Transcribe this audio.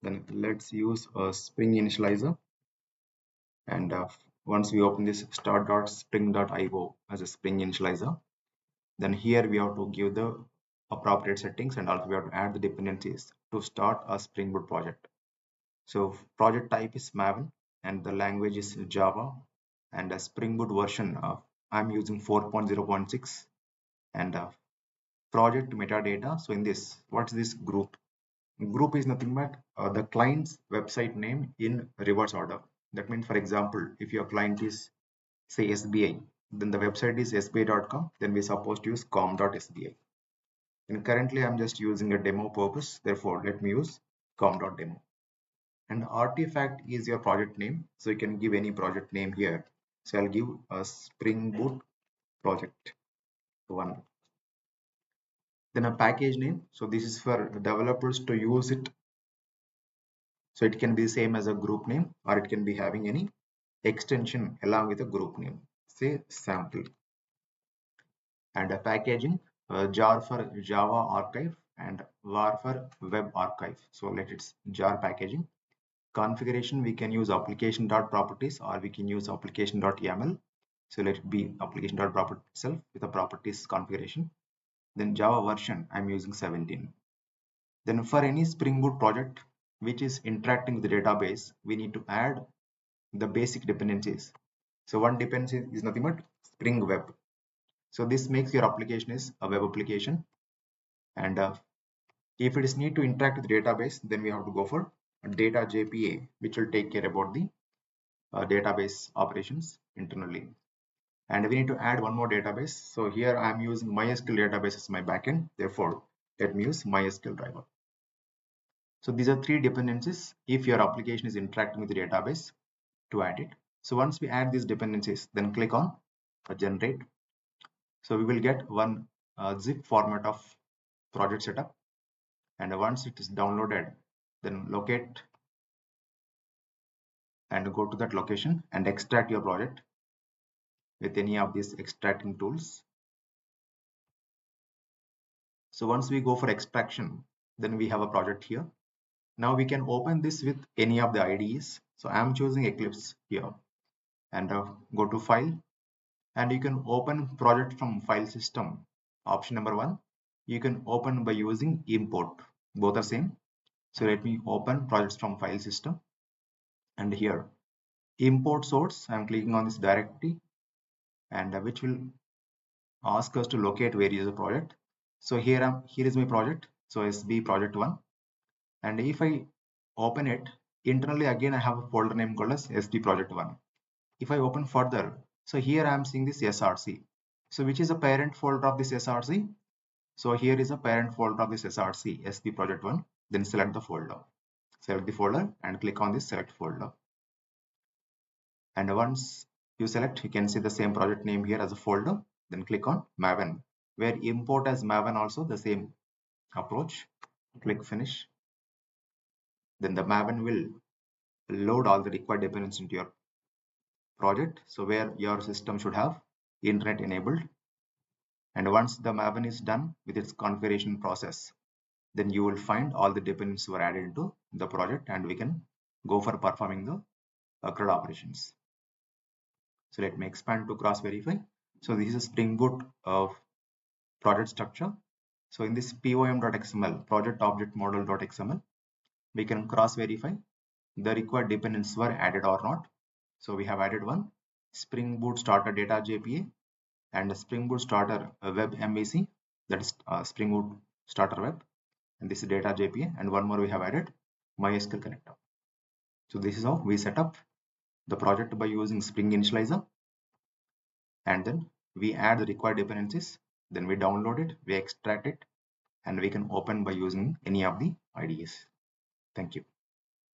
Then let's use a Spring Initializr. And once we open this start.spring.io as a Spring Initializr, then here we have to give the appropriate settings, and also we have to add the dependencies to start a Spring Boot project. So project type is Maven and the language is Java, and a Spring Boot version I'm using 4.0.6, and project metadata. So in this, what's this group? Group is nothing but the client's website name in reverse order. That means, for example, if your client is say SBI, then the website is sbi.com, then we're supposed to use com.sbi. And currently I'm just using a demo purpose, therefore let me use com.demo. And artifact is your project name, so you can give any project name here. So I'll give a Spring Boot project 1. Then a package name, so this is for developers to use it, so it can be the same as a group name, or it can be having any extension along with a group name, say sample. And a packaging, jar for Java archive and var for web archive, so let it's jar packaging. Configuration, we can use application.properties or we can use application.yaml. So let it be application.property itself with a properties configuration. Then Java version, I'm using 17. Then for any Spring Boot project which is interacting with the database, we need to add the basic dependencies. So one dependency is nothing but Spring Web. So this makes your application is a web application, and if it is need to interact with the database, then we have to go for data JPA, which will take care about the database operations internally. And we need to add one more database. So here I'm using MySQL database as my backend. Therefore, let me use MySQL driver. So these are 3 dependencies if your application is interacting with the database to add it. So once we add these dependencies, then click on generate. So we will get one zip format of project setup. And once it is downloaded, then locate and go to that location and extract your project with any of these extracting tools. So once we go for extraction, then we have a project here. Now we can open this with any of the IDEs. So I'm choosing Eclipse here, and go to file, and you can open project from file system. Option number 1, you can open by using import. Both are same. So let me open projects from file system, and here import source, I'm clicking on this directory, and which will ask us to locate where is the project. So here is my project, so SB project 1, and if I open it internally, again I have a folder name called as SD project 1. If I open further, so here I am seeing this SRC. So which is a parent folder of this SRC? So here is a parent folder of this SRC, SD project 1. Then select the folder. Select the folder and click on this select folder. And once you select, you can see the same project name here as a folder. Then click on Maven, where import as Maven also the same approach. Click finish. Then the Maven will load all the required dependencies into your project, so where your system should have internet enabled. And once the Maven is done with its configuration process, then you will find all the dependencies were added into the project, and we can go for performing the CRUD operations. So let me expand to cross verify. So this is Spring Boot project structure. So in this pom.xml, project object model.xml, we can cross verify the required dependencies were added or not. So we have added one Spring Boot starter data JPA and a Spring Boot starter web MVC, that is Spring Boot starter web, and this is data JPA, and one more we have added MySQL connector. So this is how we set up the project by using Spring Initializr, and then we add the required dependencies, then we download it, we extract it, and we can open by using any of the IDEs. Thank you.